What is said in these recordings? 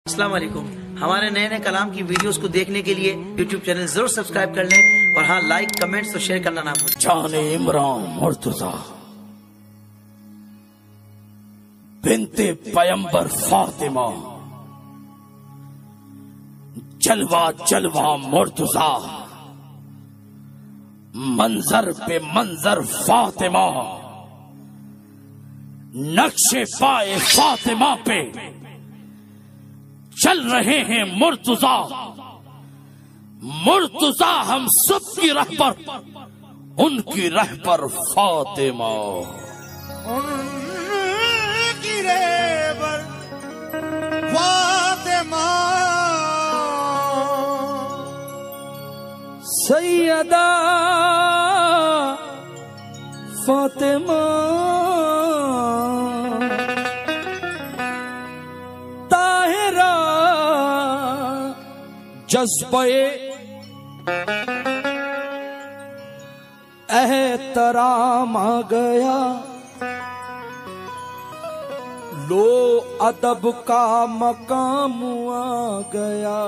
अस्सलाम वालेकुम। हमारे नए नए कलाम की वीडियोस को देखने के लिए यूट्यूब चैनल जरूर सब्सक्राइब कर लें और हाँ, लाइक कमेंट्स और शेयर करना ना भूलें। जाने इमरान मुर्तजा बिन्ते पैगंबर फातिमा, जलवा जलवा मुर्तजा, मंजर पे मंजर फातिमा, नक्शे पाए फातिमा पे चल रहे हैं मुर्तजा। मुर्तजा हम सब की राह पर, उनकी राह पर फातिमा। उनकी राह पर फातिमा, सैयदा फातिमा, ताहिरा जज्बे एहतराम आ गया, लो अदब का मकाम आ गया।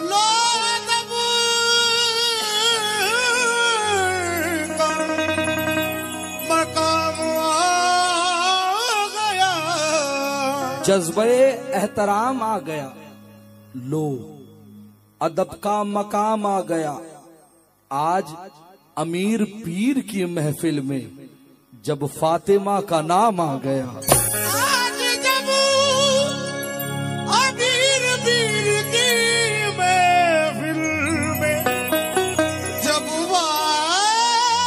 लो अदब का मकाम आ गया, जज्बे एहतराम आ गया, लो अदब का मकाम आ गया। आज अमीर पीर की महफिल में जब फातिमा का नाम आ गया, आज जब अमीर पीर की महफिल में जब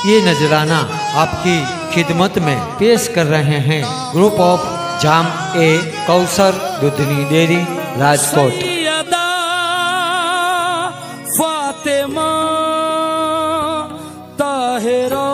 ये नजराना आपकी खिदमत में पेश कर रहे हैं group of jam e Kausar Dudhni dairy Rajkot. Syeda Fatima Tahira,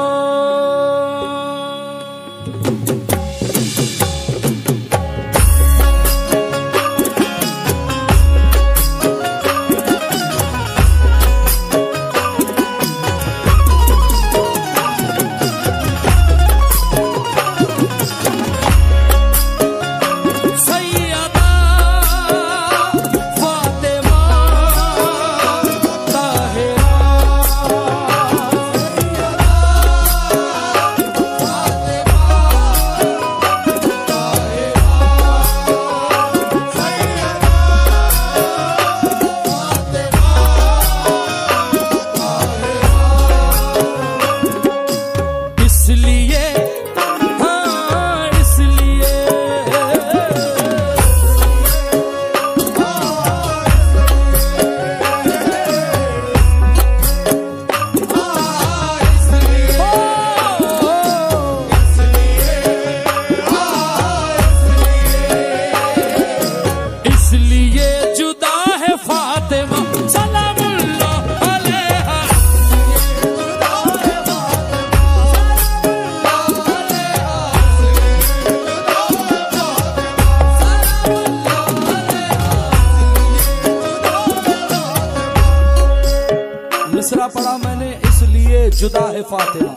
मिसरा पढ़ा मैंने इसलिए जुदा है फातिमा,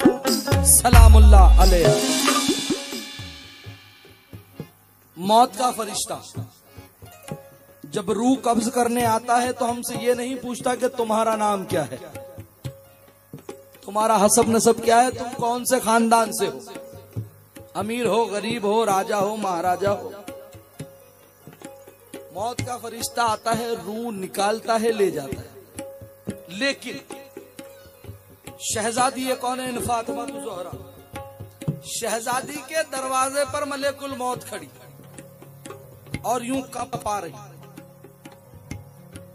सलामुल्लाह अलैहा। मौत का फरिश्ता जब रूह कब्ज करने आता है तो हमसे ये नहीं पूछता कि तुम्हारा नाम क्या है, तुम्हारा हसब नसब क्या है, तुम कौन से खानदान से हो, अमीर हो गरीब हो, राजा हो महाराजा हो। मौत का फरिश्ता आता है, रूह निकालता है, ले जाता है। लेकिन शहजादी ये कौन है? फातिमा ज़ोहरा। शहजादी के दरवाजे पर मलेकुल मौत खड़ी और यूं कांप पा रही।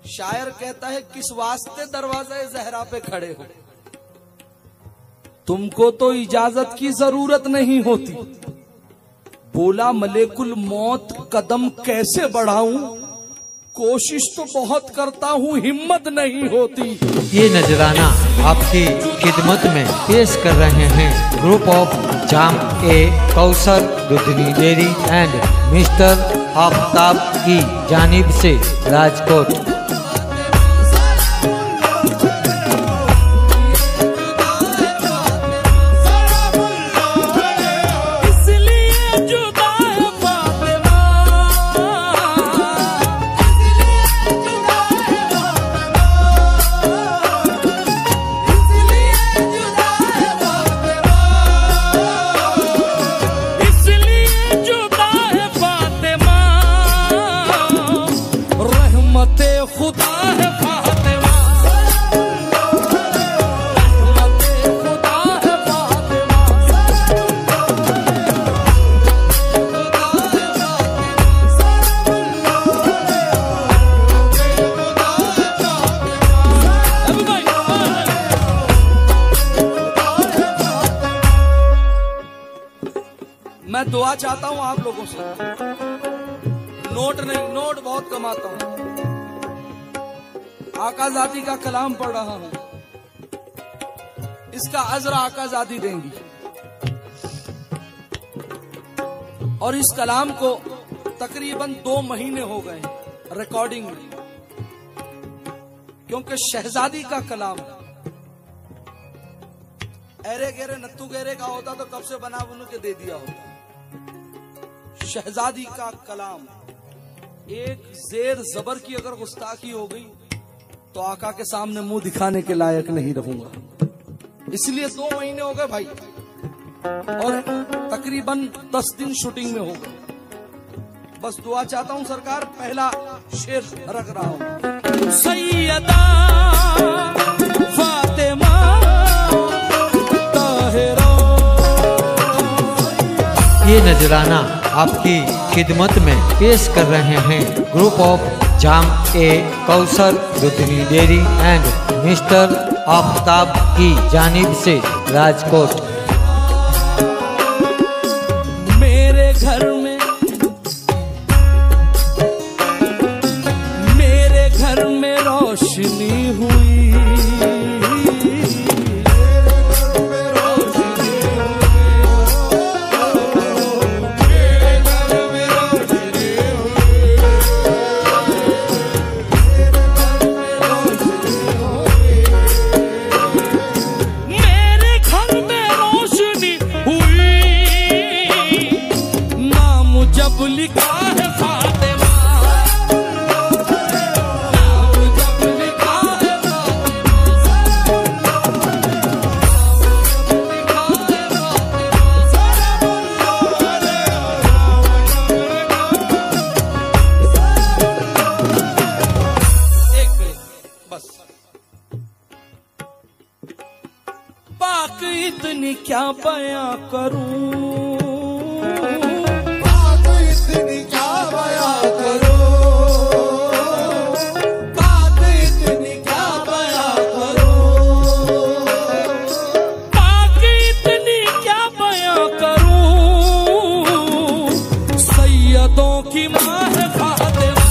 शायर कहता है, किस वास्ते दरवाजे ज़हरा पे खड़े हो, तुमको तो इजाजत की जरूरत नहीं होती। बोला मलेकुल मौत कदम कैसे बढ़ाऊं, कोशिश तो बहुत करता हूँ, हिम्मत नहीं होती। ये नजराना आपकी खिदमत में पेश कर रहे हैं group of jam e Kausar Dudhni dairy and mister Aftab की जानिब से राजकोट। इसलिए जुदा है फातिमा, दुआ चाहता हूं आप लोगों से। नोट नहीं, नोट बहुत कमाता हूं। आकाज़ादी का कलाम पढ़ रहा हूं, इसका अजर आकाज़ादी देंगी। और इस कलाम को तकरीबन 2 महीने हो गए रिकॉर्डिंग में, क्योंकि शहजादी का कलाम एरे गेरे नत्थू गेरे का होता तो कब से बना बुनू के दे दिया होता। शहजादी का कलाम, एक जेर जबर की अगर गुस्ताखी हो गई तो आका के सामने मुंह दिखाने के लायक नहीं रहूंगा। इसलिए 2 महीने हो गए भाई, और तकरीबन 10 दिन शूटिंग में हो गए। बस दुआ चाहता हूं सरकार, पहला शेर रख रहा हूं। सैयदा फातिमा ताहिरा। ये नजराना आपकी खिदमत में पेश कर रहे हैं group of jam e Kausar Dudhni dairy and mister Aftab की जानिब से राजकोट। मेरे घर में रोशनी हुई, इतनी क्या बयां करूं, बात इतनी क्या बयां करूं, बात इतनी क्या बयां करूं, बात इतनी क्या बयां करूं। सैयदों की मां है फातिमा,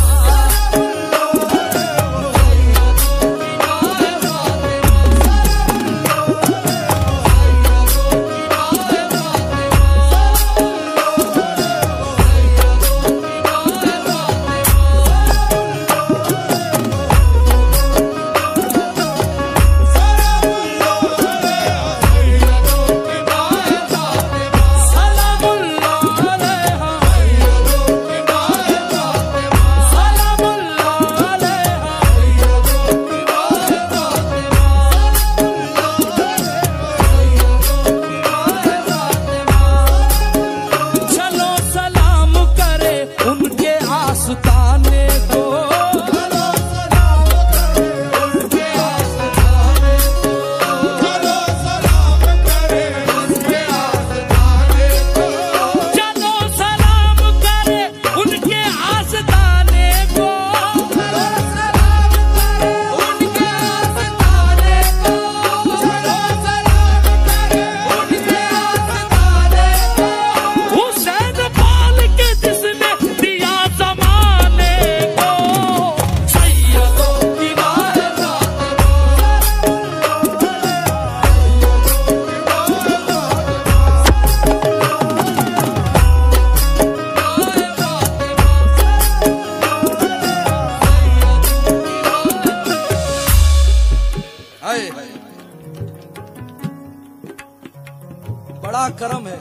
बड़ा करम है।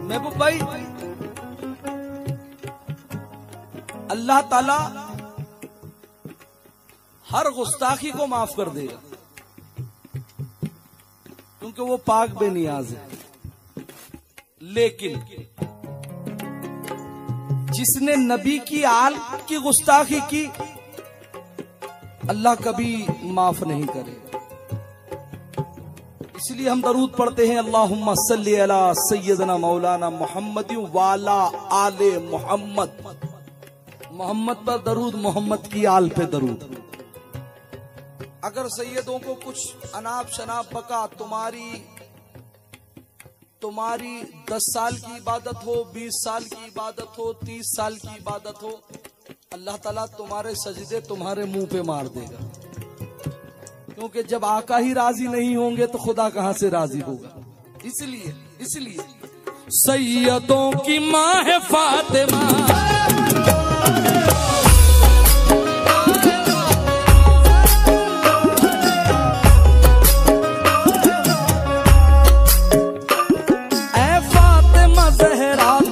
महबूब भाई, अल्लाह ताला हर गुस्ताखी को माफ कर देगा, क्योंकि वो पाक बेनियाज है। लेकिन जिसने नबी की आल की गुस्ताखी की, अल्लाह कभी माफ नहीं करे। इसलिए हम दरूद पढ़ते हैं, अल्लाहुम्मा सल्ली अला सय्यदना मौलाना मुहम्मद वाला आले मोहम्मद। मोहम्मद पर दरूद, मोहम्मद की आल पे दरूद। अगर सैयदों को कुछ अनाप शनाप बका, तुम्हारी 10 साल की इबादत हो, 20 साल की इबादत हो, 30 साल की इबादत हो, अल्लाह ताला तुम्हारे सजदे तुम्हारे मुंह पे मार देगा। क्योंकि जब आका ही राजी नहीं होंगे तो खुदा कहां से राजी होगा। इसलिए सैयदों की माँ है फातिमा,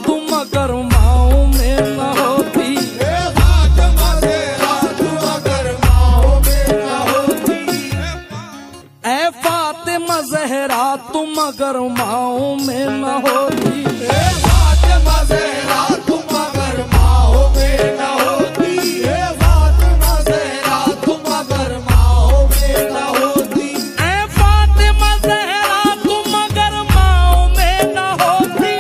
तुम अगर माओ में न होती, फातिमा ज़हरा तुम अगर माओ में न होती, फातिमा ज़हरा तुम अगर माओ में न होती, फातिमा ज़हरा तुम अगर माओ में न होती, फातिमा ज़हरा तुम अगर माओ में न होती,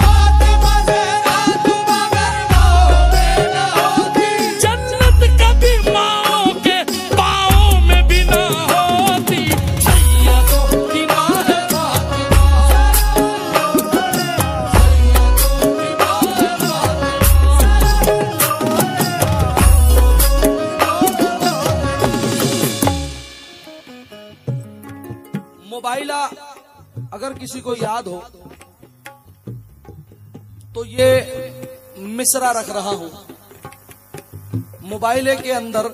फातिमा ज़हरा तुम अगर माओ में न होती, जन्नत कभी माओ मोबाइला अगर किसी को याद हो तो ये मिसरा रख रहा हूं। मोबाइले के अंदर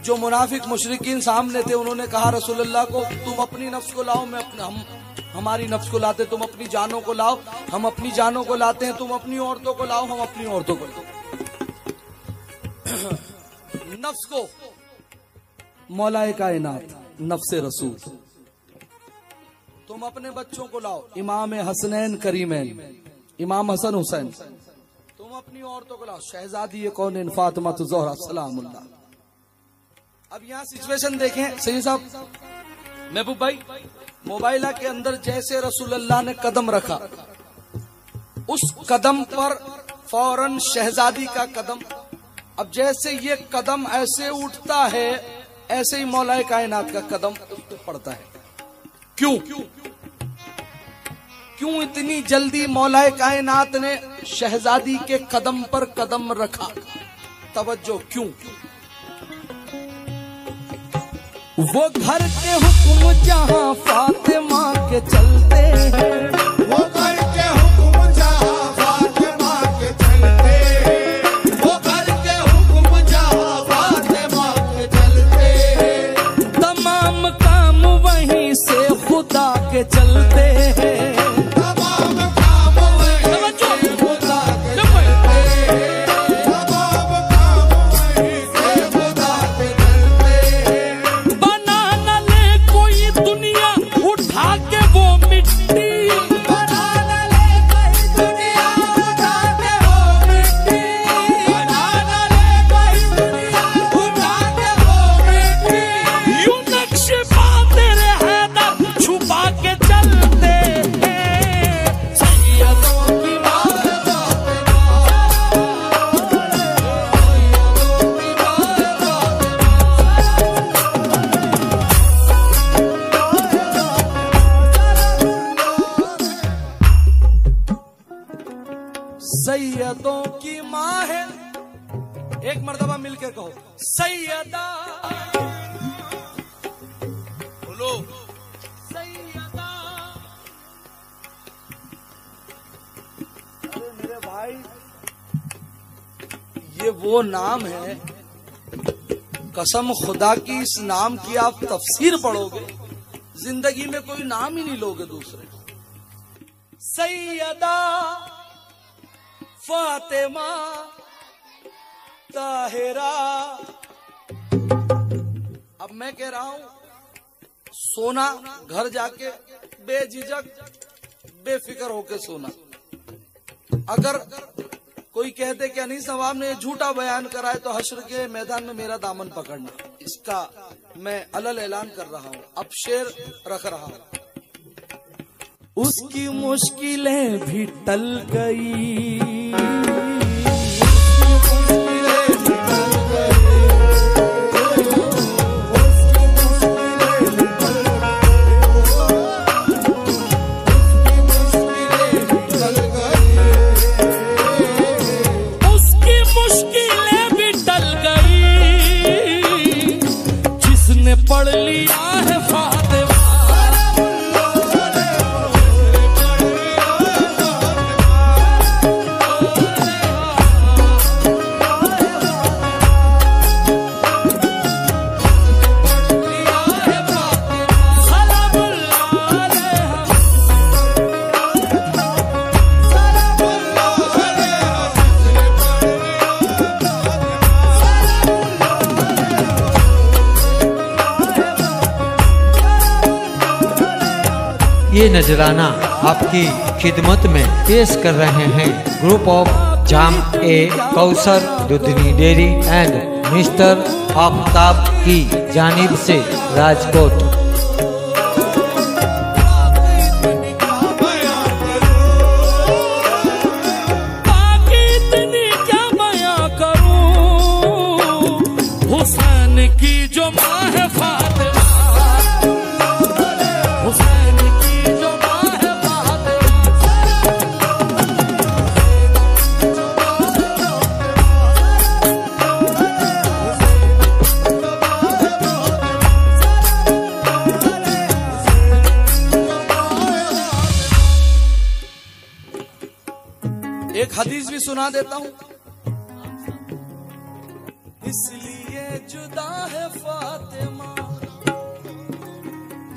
जो मुनाफिक मुशरिकीन सामने थे, उन्होंने कहा रसूलुल्लाह को, तुम अपनी नफ्स को लाओ, हम हमारी नफ्स को लाते, तुम अपनी जानों को लाओ, हम अपनी जानों को लाते हैं, तुम अपनी औरतों को लाओ, हम अपनी औरतों को लाओ। नफ्स को मौलाए कायनात नफ्से रसूल, तुम अपने बच्चों को लाओ, इमाम हसनैन करीमैन, इमाम हसन हुसैन, तुम अपनी औरतों को लाओ, शहजादी कौन फातिमा ज़हरा सलामुल्लाह। अब यहाँ सिचुएशन देखें सही साहब, महबूब भाई, मोबाइला के अंदर जैसे रसूलुल्लाह ने कदम रखा, उस कदम पर फौरन शहजादी का कदम, अब जैसे ये कदम ऐसे उठता है, ऐसे ही मौलाए कायनात का कदम उस पर पड़ता है। क्यों इतनी जल्दी मौलाए कायनात ने शहजादी के कदम पर कदम रखा? तवज्जो, क्यों? वो घर के हुक्म जहां फातिमा के चलते हैं, वो घर के हुक्म जहां फातिमा के चलते हैं, वो घर के हुक्म जहां फातिमा के चलते हैं, तमाम काम वहीं से खुदा के चलते हैं, तमाम काम वहीं से खुदा के चलते हैं, तमाम काम वहीं से खुदा के चलते हैं। बना न ले कोई दुनिया उठा के वो मिट्टी, बना न ले कोई दुनिया उठा के वो मिट्टी, बना न ले कोई दुनिया उठा के वो मिट्टी, यूं नक्शे पा तेरे हैदर छुपा के चलते हैं, सैयदों की माँ है फातिमा, सैयदों की माँ है फातिमा, सैयदों की माँ है। एक मर्तबा मिलकर कहो, सैयदा बोलो, सैयदा। अरे मेरे भाई, ये वो नाम है, कसम खुदा की, इस नाम की आप तफसीर पढ़ोगे, जिंदगी में कोई नाम ही नहीं लोगे दूसरे। सैयदा फातिमा ताहिरा। अब मैं कह रहा हूं, सोना घर जाके बेझिझक बेफिक्र होके सोना। अगर कोई कहते कि अनीस नवाब ने झूठा बयान करा है तो हश्र के मैदान में मेरा दामन पकड़ना, इसका मैं अलल ऐलान कर रहा हूं, अब शेर रख रहा हूं। उसकी मुश्किलें भी टल गई, पढ़ लिया है फातिमा। ये नजराना आपकी खिदमत में पेश कर रहे हैं group of jam e Kausar Dudhni dairy and mister Aftab की जानिब से राजकोट। हुसैन की जो माँ है फातिमा, हुसैन की जो माँ है एक हदीस भी सुना देता हूँ। इसलिए जुदा है फातिमा।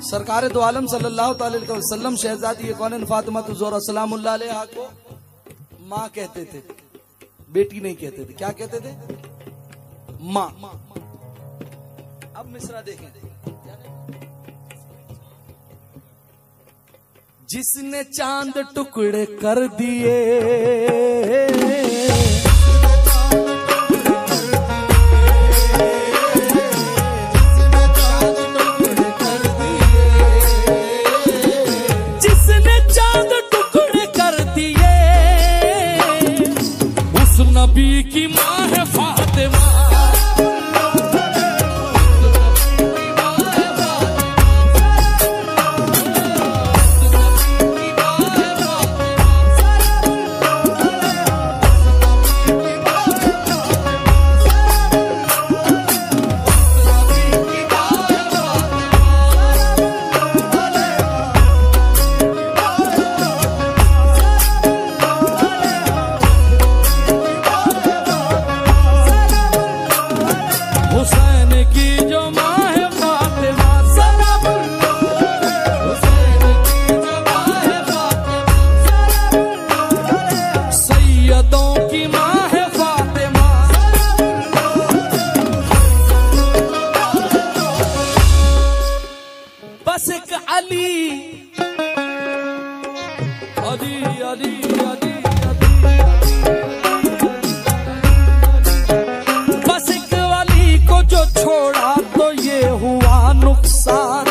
सरकार दो आलम सल्लल्लाहु अलैहि वसल्लम शहजादी कौन फातिमा ज़ोहरा सलामुल्लाह अलैहा को माँ कहते थे, बेटी नहीं कहते थे। क्या कहते थे? माँ। अब मिसरा देखें। जिसने चांद टुकड़े कर दिए, जिसने चांद टुकड़े कर दिए, उस नबी की माँ है फातिमा। हुसैन की जो माँ है फातिमा, हुसैन की जो माँ है फातिमा, सैयदों की माँ है फातिमा। बस एक अली अली अली अली जो छोड़ा तो ये हुआ नुकसान।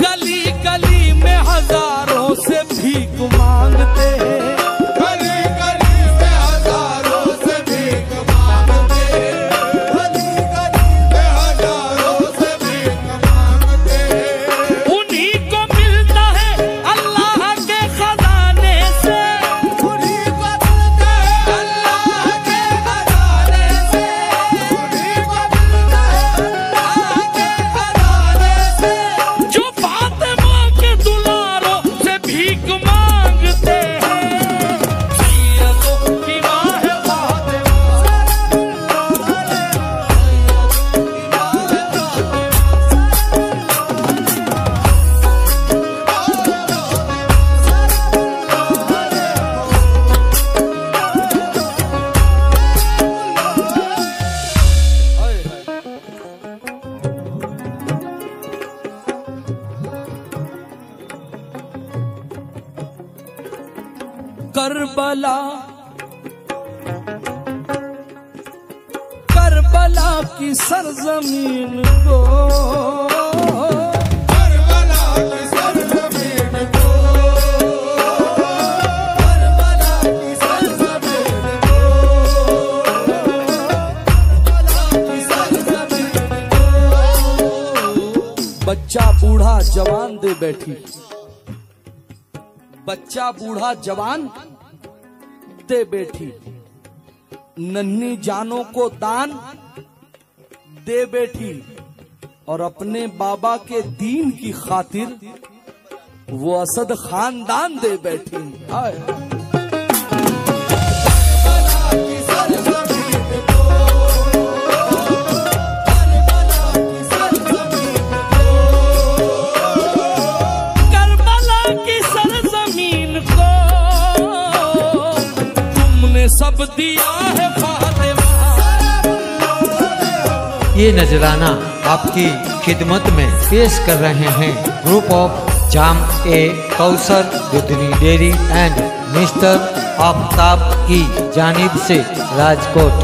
गली गली में हजारों से भीख मांगते हैं, गली गली में हजारों से भीख मांगते हैं, गली गली में हजारों से भीख मांगते हैं। उन्हीं को मिलता है अल्लाह के खजाने से, उन्हीं को मिलता है अल्लाह के खजाने से, उन्हीं को मिलता है अल्लाह के खजाने से। जो फातिमा के दुलारों से भीख मांगते हैं, सैयदों की माँ है फातिमा, करबला करबला की सरजमीन को जवान दे बैठी, बच्चा बूढ़ा जवान दे बैठी, नन्ही जानों को दान दे बैठी, और अपने बाबा के दीन की खातिर वो असद खानदान दे बैठी। हाय सब दिया है फातिमा। ये नजराना आपकी खिदमत में पेश कर रहे हैं group of jam e Kausar Dudhni dairy and mister Aftab की जानिब से राजकोट।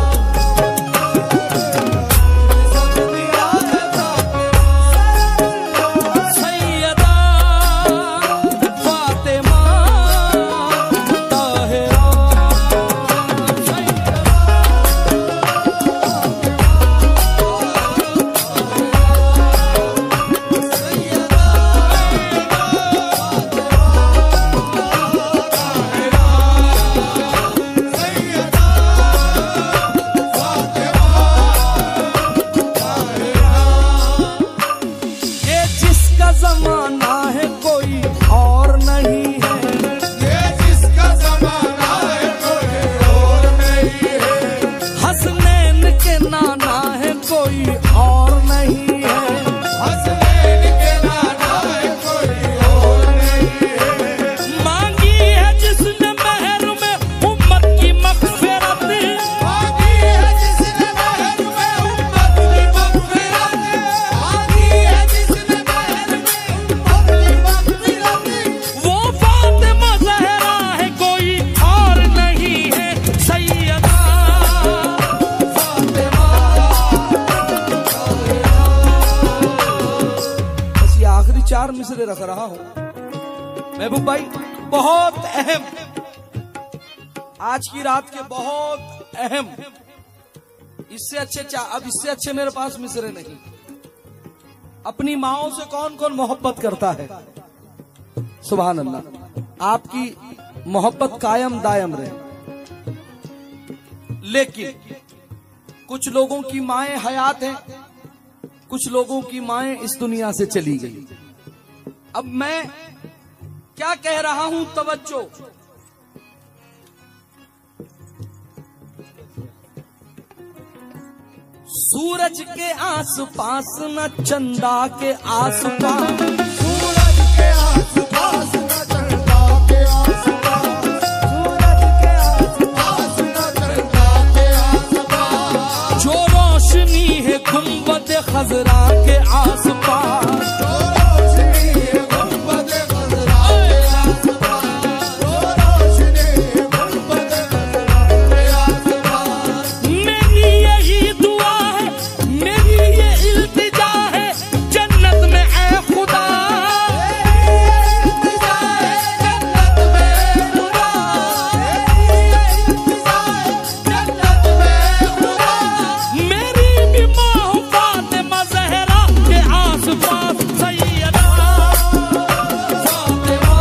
जमाना है कोई और नहीं है, ये जिसका जमाना है कोई और नहीं है, हसनैन के नाना है कोई और नहीं है, हसनैन के नाना है कोई और नहीं है, मांगी है जिसने महर में उम्मत की मग़फ़िरत, मांगी है जिसने महर में उम्मत की मग़फ़िरत, मांगी है जिसने महर में वो फातिमा ज़हरा है कोई और नहीं है, सैयदा फातिमा। बस ये आखिरी 4 मिसरे रख रहा हूं महबूब भाई, बहुत अहम, आज की रात के बहुत अहम, इससे अच्छे अब इससे अच्छे मेरे पास मिसरे नहीं। अपनी माओ से कौन कौन मोहब्बत करता है? सुभान अल्लाह, आपकी मोहब्बत कायम दायम रहे। लेकिन कुछ लोगों की माएं हयात हैं, कुछ लोगों की माएं इस दुनिया से चली गई। अब मैं क्या कह रहा हूं, तवज्जो। सूरज के आसपास न चंदा के आसपास, सूरज के आसपास न चंदा के आसपास, सूरज के आसपास न चंदा के आसपास, जो रोशनी है गुंबद खजरा के आसपास, जो रोशनी है गुंबद खजरा के आसपास, जो रोशनी है गुंबद खजरा के आसपास, मेरी यही दुआ है, मेरी ये इल्तिजा है, जन्नत में ऐ खुदा, इल्तिजा है जन्नत में खुदा, इल्तिजा है जन्नत में खुदा, मेरी भी माँ हो फातिमा ज़हरा के आसपास, सैयदा फातिमा।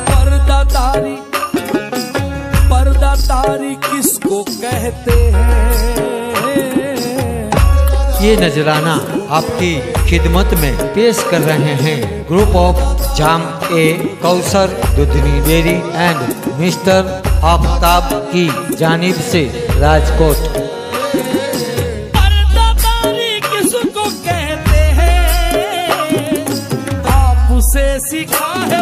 पर्दादारी, पर्दादारी किसको कहते हैं? ये नजराना आपकी खिदमत में पेश कर रहे हैं group of jam e Kausar Dudhni dairy and mister Aftab की जानिब से राजकोट। पर्दादारी किसको कहते हैं? आपसे सीखा है